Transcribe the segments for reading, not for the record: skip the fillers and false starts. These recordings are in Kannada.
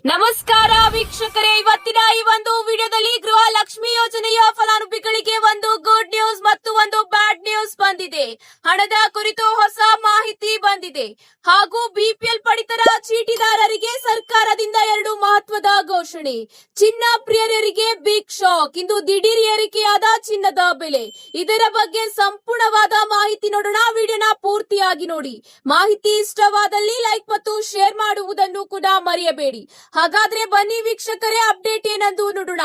ನಮಸ್ಕಾರ ವೀಕ್ಷಕರೇ, ಇವತ್ತಿನ ಈ ಒಂದು ವಿಡಿಯೋದಲ್ಲಿ ಗೃಹ ಲಕ್ಷ್ಮಿ ಯೋಜನೆಯ ಫಲಾನುಭವಿಗಳಿಗೆ ಒಂದು ಗುಡ್ ನ್ಯೂಸ್ ಮತ್ತು ಒಂದು ಬ್ಯಾಡ್ ನ್ಯೂಸ್ ಬಂದಿದೆ. ಹಣದ ಕುರಿತು ಹೊಸ ಮಾಹಿತಿ ಬಂದಿದೆ ಹಾಗೂ ಬಿಪಿಎಲ್ ಪಡಿತರ ಚೀಟಿದಾರರಿಗೆ ಸರ್ಕಾರದಿಂದ 2 ಮಹತ್ವದ ಘೋಷಣೆ. ಚಿನ್ನ ಪ್ರಿಯರಿಗೆ ಬಿಗ್ ಶಾಕ್. ಇಂದು ದಿಢೀರ್ ಏರಿಕೆಯಾದ ಚಿನ್ನದ ಬೆಲೆ. ಇದರ ಬಗ್ಗೆ ಸಂಪೂರ್ಣವಾದ ಮಾಹಿತಿ ನೋಡೋಣ. ವಿಡಿಯೋನ ಪೂರ್ತಿಯಾಗಿ ನೋಡಿ. ಮಾಹಿತಿ ಇಷ್ಟವಾದಲ್ಲಿ ಲೈಕ್ ಮತ್ತು ಶೇರ್ ಮಾಡುವುದನ್ನು ಕೂಡ ಮರೆಯಬೇಡಿ. ಹಾಗಾದ್ರೆ ಬನ್ನಿ ವೀಕ್ಷಕರೇ, ಅಪ್ಡೇಟ್ ಏನೆಂದು ನೋಡೋಣ.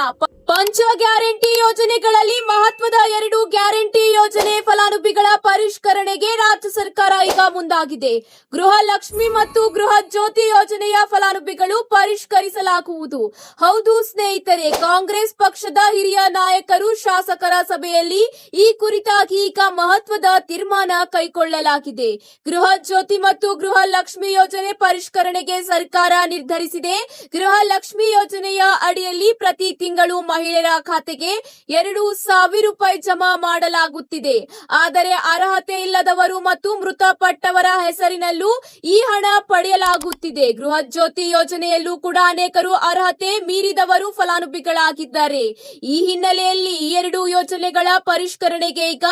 ಪಂಚ ಗ್ಯಾರಂಟಿ ಯೋಜನೆಗಳಲ್ಲಿ ಮಹತ್ವದ 2 ಗ್ಯಾರಂಟಿ ಯೋಜನೆ ಫಲಾನುಭವಿಗಳ ಪರಿಷ್ಕರಣೆಗೆ ರಾಜ್ಯ ಸರ್ಕಾರ ಈಗ ಮುಂದಾಗಿದೆ. ಗೃಹ ಲಕ್ಷ್ಮಿ ಮತ್ತು ಗೃಹ ಜ್ಯೋತಿ ಯೋಜನೆಯ ಫಲಾನುಭವಿಗಳು ಪರಿಷ್ಕರಿಸಲಾಗುವುದು. ಹೌದು ಸ್ನೇಹಿತರೆ, ಕಾಂಗ್ರೆಸ್ ಪಕ್ಷದ ಹಿರಿಯ ನಾಯಕರು ಶಾಸಕರ ಸಭೆಯಲ್ಲಿ ಈ ಕುರಿತಾಗಿ ಈಗ ಮಹತ್ವದ ತೀರ್ಮಾನ ಕೈಗೊಳ್ಳಲಾಗಿದೆ. ಗೃಹ ಜ್ಯೋತಿ ಮತ್ತು ಗೃಹ ಲಕ್ಷ್ಮಿ ಯೋಜನೆ ಪರಿಷ್ಕರಣೆಗೆ ಸರ್ಕಾರ ನಿರ್ಧರಿಸಿದೆ. ಗೃಹ ಲಕ್ಷ್ಮಿ ಯೋಜನೆಯ ಅಡಿಯಲ್ಲಿ ಪ್ರತಿ ತಿಂಗಳು ಮಹಿಳೆಯರ ಖಾತೆಗೆ 2,000 ರೂಪಾಯಿ ಜಮಾ ಮಾಡಲಾಗುತ್ತಿದೆ. ಆದರೆ ಅರ್ಹತೆ ಇಲ್ಲದವರು ಮತ್ತು ಮೃತಪಟ್ಟವರ ಹೆಸರಿನಲ್ಲೂ ಈ ಹಣ ಪಡೆಯಲಾಗುತ್ತಿದೆ. ಗೃಹ ಜ್ಯೋತಿ ಯೋಜನೆಯಲ್ಲೂ ಕೂಡ ಅನೇಕರು ಅರ್ಹತೆ ಮೀರಿದವರು ಫಲಾನುಭವಿಗಳಾಗಿದ್ದಾರೆ. ಈ ಹಿನ್ನೆಲೆಯಲ್ಲಿ ಈ 2 ಯೋಜನೆಗಳ ಪರಿಷ್ಕರಣೆಗೆ ಈಗ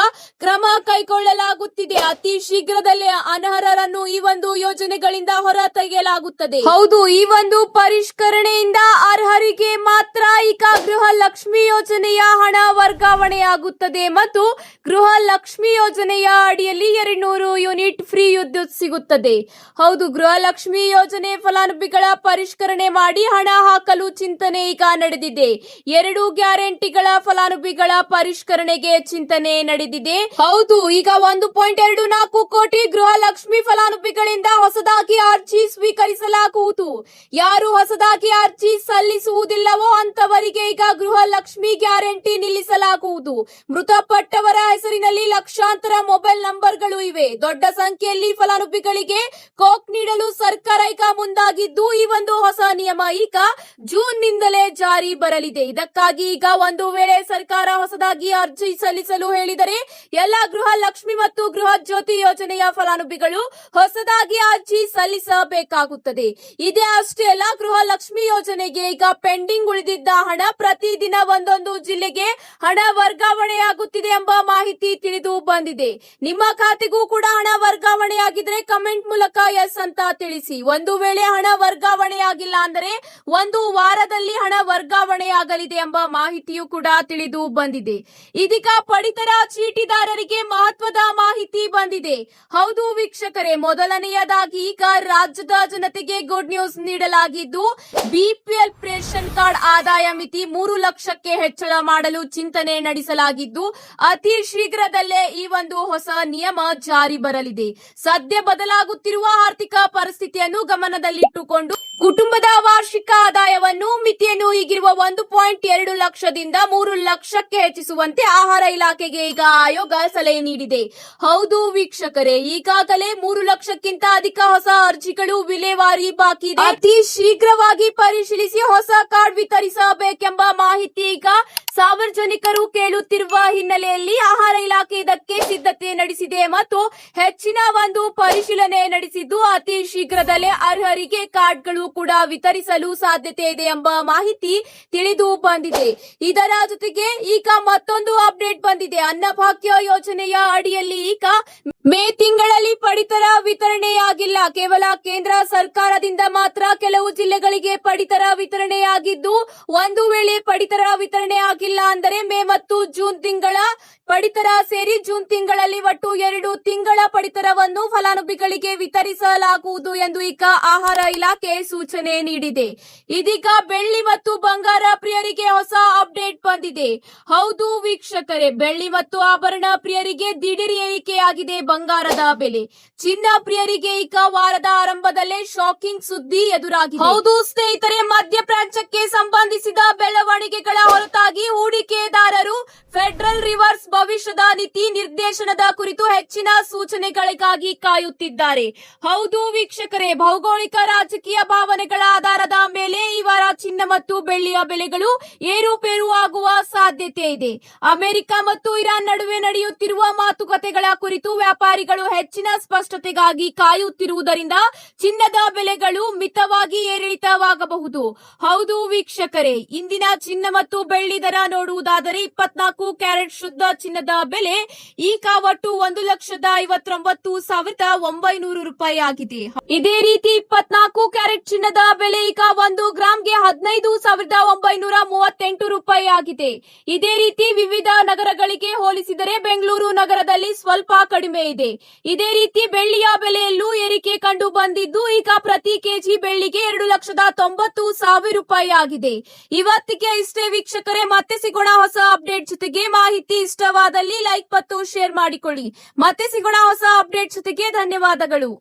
ಕ್ರಮ ಕೈಗೊಳ್ಳಲಾಗುತ್ತಿದೆ. ಅತಿ ಶೀಘ್ರದಲ್ಲೇ ಅನರ್ಹರನ್ನು ಈ ಒಂದು ಯೋಜನೆಗಳಿಂದ ಹೊರ ತೆಗೆಯಲಾಗುತ್ತದೆ. ಹೌದು, ಈ ಒಂದು ಪರಿಷ್ಕರಣೆಯಿಂದ ಅರ್ಹರಿಗೆ ಮಾತ್ರ ಈಗ ಗೃಹ ಲಕ್ಷ್ಮಿ ಯೋಜನೆಯ ಹಣ ವರ್ಗಾವಣೆಯಾಗುತ್ತದೆ ಮತ್ತು ಗೃಹ ಲಕ್ಷ್ಮಿ ಯೋಜನೆಯ ಅಡಿಯಲ್ಲಿ 200 ಯೂನಿಟ್ ಫ್ರೀ ವಿದ್ಯುತ್ ಸಿಗುತ್ತದೆ. ಹೌದು, ಗೃಹ ಲಕ್ಷ್ಮಿ ಯೋಜನೆ ಫಲಾನುಭವಿಗಳ ಪರಿಷ್ಕರಣೆ ಮಾಡಿ ಹಣ ಹಾಕಲು ಚಿಂತನೆ ಈಗ ನಡೆದಿದೆ. 2 ಗ್ಯಾರಂಟಿಗಳ ಫಲಾನುಭವಿಗಳ ಪರಿಷ್ಕರಣೆಗೆ ಚಿಂತನೆ ನಡೆದಿದೆ. ಹೌದು, ಈಗ 1.24 ಕೋಟಿ ಗೃಹ ಲಕ್ಷ್ಮಿ ಫಲಾನುಭವಿಗಳಿಂದ ಹೊಸದಾಗಿ ಅರ್ಜಿ ಸ್ವೀಕರಿಸಲಾಗುವುದು. ಯಾರು ಹೊಸದಾಗಿ ಅರ್ಜಿ ಸಲ್ಲಿಸುವುದಿಲ್ಲವೋ ಅಂತವರಿಗೆ ಈಗ ಗೃಹ ಲಕ್ಷ್ಮಿ ಗ್ಯಾರಂಟಿ ನಿಲ್ಲಿಸಲಾಗುವುದು. ಮೃತಪಟ್ಟವರ ಹೆಸರಿನಲ್ಲಿ ಲಕ್ಷಾಂತರ ಮೊಬೈಲ್ ನಂಬರ್ಗಳು ಇವೆ. ದೊಡ್ಡ ಸಂಖ್ಯೆಯಲ್ಲಿ ಫಲಾನುಭವಿಗಳಿಗೆ ಕೋಕ್ ನೀಡಲು ಸರ್ಕಾರ ಈಗ ಮುಂದಾಗಿದ್ದು, ಈ ಒಂದು ಹೊಸ ನಿಯಮ ಈಗ ಜೂನ್ ನಿಂದಲೇ ಜಾರಿ ಬರಲಿದೆ. ಇದಕ್ಕಾಗಿ ಈಗ ಒಂದು ವೇಳೆ ಸರ್ಕಾರ ಹೊಸದಾಗಿ ಅರ್ಜಿ ಸಲ್ಲಿಸಲು ಹೇಳಿದರೆ ಎಲ್ಲ ಗೃಹ ಲಕ್ಷ್ಮಿ ಮತ್ತು ಗೃಹ ಜ್ಯೋತಿ ಯೋಜನೆಯ ಫಲಾನುಭವಿಗಳು ಹೊಸದಾಗಿ ಅರ್ಜಿ ಸಲ್ಲಿಸಬೇಕಾಗುತ್ತದೆ. ಇದೇ ಅಷ್ಟೇ ಅಲ್ಲ, ಗೃಹ ಲಕ್ಷ್ಮಿ ಯೋಜನೆಗೆ ಈಗ ಪೆಂಡಿಂಗ್ ಉಳಿದಿದ್ದ ಹಣ ಪ್ರತಿದಿನ ಒಂದೊಂದು ಜಿಲ್ಲೆಗೆ ಹಣ ವರ್ಗಾವಣೆಯಾಗುತ್ತಿದೆ ಎಂಬ ಮಾಹಿತಿ ತಿಳಿದು ಬಂದಿದೆ. ನಿಮ್ಮ ಖಾತೆಗೂ ಕೂಡ ಹಣ ವರ್ಗಾವಣೆಯಾಗಿದ್ರೆ ಕಮೆಂಟ್ ಮೂಲಕ ಎಸ್ ಅಂತ ತಿಳಿಸಿ. ಒಂದು ವೇಳೆ ಹಣ ವರ್ಗಾವಣೆಯಾಗಿಲ್ಲ ಅಂದರೆ 1 ವಾರದಲ್ಲಿ ಹಣ ವರ್ಗಾವಣೆಯಾಗಲಿದೆ ಎಂಬ ಮಾಹಿತಿಯೂ ಕೂಡ ತಿಳಿದು ಬಂದಿದೆ. ಇದೀಗ ಪಡಿತರ ಚೀಟಿದಾರರಿಗೆ ಮಹತ್ವದ ಮಾಹಿತಿ ಬಂದಿದೆ. ಹೌದು ವೀಕ್ಷಕರೇ, ಮೊದಲನೆಯದಾಗಿ ಈಗ ರಾಜ್ಯದ ಜನತೆಗೆ ಗುಡ್ ನ್ಯೂಸ್ ನೀಡಲಾಗಿದ್ದು, ಬಿಪಿಎಲ್ ರೇಷನ್ ಕಾರ್ಡ್ ಆದಾಯ ಮಿತಿ 3 ಲಕ್ಷಕ್ಕೆ ಹೆಚ್ಚಳ ಮಾಡಲು ಚಿಂತನೆ ನಡೆಸಲಾಗಿದ್ದು, ಅತಿ ಶೀಘ್ರದಲ್ಲೇ ಈ ಒಂದು ಹೊಸ ನಿಯಮ ಜಾರಿ ಬರಲಿದೆ. ಸದ್ಯ ಬದಲಾಗುತ್ತಿರುವ ಆರ್ಥಿಕ ಪರಿಸ್ಥಿತಿಯನ್ನು ಗಮನದಲ್ಲಿಟ್ಟುಕೊಂಡು ಕುಟುಂಬದ ವಾರ್ಷಿಕ ಆದಾಯವನ್ನು ಮಿತಿಯನ್ನು ಈಗಿರುವ 1.2 ಲಕ್ಷದಿಂದ 3 ಲಕ್ಷಕ್ಕೆ ಹೆಚ್ಚಿಸುವಂತೆ ಆಹಾರ ಇಲಾಖೆಗೆ ಈಗ ಆಯೋಗ ಸಲಹೆ ನೀಡಿದೆ. ಹೌದು ವೀಕ್ಷಕರೇ, ಈಗಾಗಲೇ 3 ಲಕ್ಷಕ್ಕಿಂತ ಅಧಿಕ ಹೊಸ ಅರ್ಜಿಗಳು ವಿಲೇವಾರಿ ಬಾಕಿ ಇದೆ. ಅತಿ ಶೀಘ್ರವಾಗಿ ಪರಿಶೀಲಿಸಿ ಹೊಸ ಕಾರ್ಡ್ ವಿತರಿಸಬೇಕೆಂಬ ಮಾಹಿತಿ ಈಗ ಸಾರ್ವಜನಿಕರು ಕೇಳುತ್ತಿರುವ ಹಿನ್ನೆಲೆಯಲ್ಲಿ ಆಹಾರ ಇಲಾಖೆ ಇದಕ್ಕೆ ಸಿದ್ಧತೆ ನಡೆಸಿದೆ ಮತ್ತು ಹೆಚ್ಚಿನ ಒಂದು ಪರಿಶೀಲನೆ ನಡೆಸಿದ್ದು, ಅತಿ ಶೀಘ್ರದಲ್ಲೇ ಅರ್ಹರಿಗೆ ಕಾರ್ಡ್ಗಳು ಕೂಡ ವಿತರಿಸಲು ಸಾಧ್ಯತೆ ಇದೆ ಎಂಬ ಮಾಹಿತಿ ತಿಳಿದು ಬಂದಿದೆ. ಇದರ ಜೊತೆಗೆ ಈಗ ಮತ್ತೊಂದು ಅಪ್ಡೇಟ್ ಬಂದಿದೆ. ಅನ್ನಭಾಗ್ಯ ಯೋಜನೆಯ ಅಡಿಯಲ್ಲಿ ಈಗ ಮೇ ತಿಂಗಳಲ್ಲಿ ಪಡಿತರ ವಿತರಣೆಯಾಗಿಲ್ಲ. ಕೇವಲ ಕೇಂದ್ರ ಸರ್ಕಾರದಿಂದ ಮಾತ್ರ ಕೆಲವು ಜಿಲ್ಲೆಗಳಿಗೆ ಪಡಿತರ ವಿತರಣೆಯಾಗಿದ್ದು, ಒಂದು ವೇಳೆ ಪಡಿತರ ವಿತರಣೆ ಆಗಿಲ್ಲ ಅಂದರೆ ಮೇ ಮತ್ತು ಜೂನ್ ತಿಂಗಳ ಪಡಿತರ ಸೇರಿ ಜೂನ್ ತಿಂಗಳಲ್ಲಿ ಒಟ್ಟು 2 ತಿಂಗಳ ಪಡಿತರವನ್ನು ಫಲಾನುಭವಿಗಳಿಗೆ ವಿತರಿಸಲಾಗುವುದು ಎಂದು ಈಗ ಆಹಾರ ಇಲಾಖೆ ಸೂಚನೆ ನೀಡಿದೆ. ಇದೀಗ ಬೆಳ್ಳಿ ಮತ್ತು ಬಂಗಾರ ಪ್ರಿಯರಿಗೆ ಹೊಸ ಅಪ್ಡೇಟ್ ಬಂದಿದೆ. ಹೌದು ವೀಕ್ಷಕರೇ, ಬೆಳ್ಳಿ ಮತ್ತು ಆಭರಣ ಪ್ರಿಯರಿಗೆ ದಿಢೀರ್ ಏರಿಕೆಯಾಗಿದೆ ಬಂಗಾರದ ಬೆಲೆ. ಚಿನ್ನ ಪ್ರಿಯರಿಗೆ ಈಗ ವಾರದ ಆರಂಭದಲ್ಲೇ ಶಾಕಿಂಗ್ ಸುದ್ದಿ ಎದುರಾಗಿದೆ. ಹೌದು ಸ್ನೇಹಿತರೆ, ಮಧ್ಯಪ್ರಾಚ್ಯಕ್ಕೆ ಸಂಬಂಧಿಸಿದ ಬೆಳವಣಿಗೆಗಳ ಹೊರತಾಗಿ ಹೂಡಿಕೆದಾರರು ಫೆಡರಲ್ ರಿಸರ್ವ್ ಭವಿಷ್ಯದ ನೀತಿ ನಿರ್ದೇಶನದ ಕುರಿತು ಹೆಚ್ಚಿನ ಸೂಚನೆಗಳಿಗಾಗಿ ಕಾಯುತ್ತಿದ್ದಾರೆ. ಹೌದು ವೀಕ್ಷಕರೇ, ಭೌಗೋಳಿಕ ರಾಜಕೀಯ ಭಾವನೆಗಳ ಆಧಾರದ ಮೇಲೆ ಈ ವಾರ ಚಿನ್ನ ಚಿನ್ನ ಮತ್ತು ಬೆಳ್ಳಿಯ ಬೆಲೆಗಳು ಏರುಪೇರು ಆಗುವ ಸಾಧ್ಯತೆ ಇದೆ. ಅಮೆರಿಕ ಮತ್ತು ಇರಾನ್ ನಡುವೆ ನಡೆಯುತ್ತಿರುವ ಮಾತುಕತೆಗಳ ಕುರಿತು ವ್ಯಾಪಾರಿಗಳು ಹೆಚ್ಚಿನ ಸ್ಪಷ್ಟತೆಗಾಗಿ ಕಾಯುತ್ತಿರುವುದರಿಂದ ಚಿನ್ನದ ಬೆಲೆಗಳು ಮಿತವಾಗಿ ಏರಿಳಿತವಾಗಬಹುದು. ಹೌದು ವೀಕ್ಷಕರೇ, ಇಂದಿನ ಚಿನ್ನ ಮತ್ತು ಬೆಳ್ಳಿ ದರ ನೋಡುವುದಾದರೆ 24 ಕ್ಯಾರೆಟ್ ಶುದ್ಧ ಚಿನ್ನದ ಬೆಲೆ ಈಗ ಒಟ್ಟು 1,59,900 ರೂಪಾಯಿ ಆಗಿದೆ. ಇದೇ ರೀತಿ 24 ಕ್ಯಾರೆಟ್ ಚಿನ್ನದ ಬೆಲೆ ಈಗ 1 ಗ್ರಾಂಗೆ 15,938 ರೂಪಾಯಿ ಆಗಿದೆ. ಇದೇ ರೀತಿ ವಿವಿಧ ನಗರಗಳಿಗೆ ಹೋಲಿಸಿದರೆ ಬೆಂಗಳೂರು ನಗರದಲ್ಲಿ ಸ್ವಲ್ಪ ಕಡಿಮೆ ಇದೆ. ಇದೇ ರೀತಿ ಬೆಳ್ಳಿಯ ಬೆಲೆಯಲ್ಲೂ ಏರಿಕೆ ಕಂಡು ಬಂದಿದ್ದು ಈಗ ಪ್ರತಿ ಕೆಜಿ ಬೆಳ್ಳಿಗೆ 2,90,000 ರೂಪಾಯಿ ಆಗಿದೆ. ಇವತ್ತಿಗೆ ಇಷ್ಟೇ ವೀಕ್ಷಕರೇ, ಮತ್ತೆ ಸಿಗೋಣ ಹೊಸ ಅಪ್ಡೇಟ್ ಜೊತೆಗೆ. ಮಾಹಿತಿ ಇಷ್ಟವಾದಲ್ಲಿ ಲೈಕ್ ಮತ್ತು ಶೇರ್ ಮಾಡಿಕೊಳ್ಳಿ. ಮತ್ತೆ ಸಿಗೋಣ ಹೊಸ ಅಪ್ಡೇಟ್ ಜೊತೆಗೆ. ಧನ್ಯವಾದಗಳು.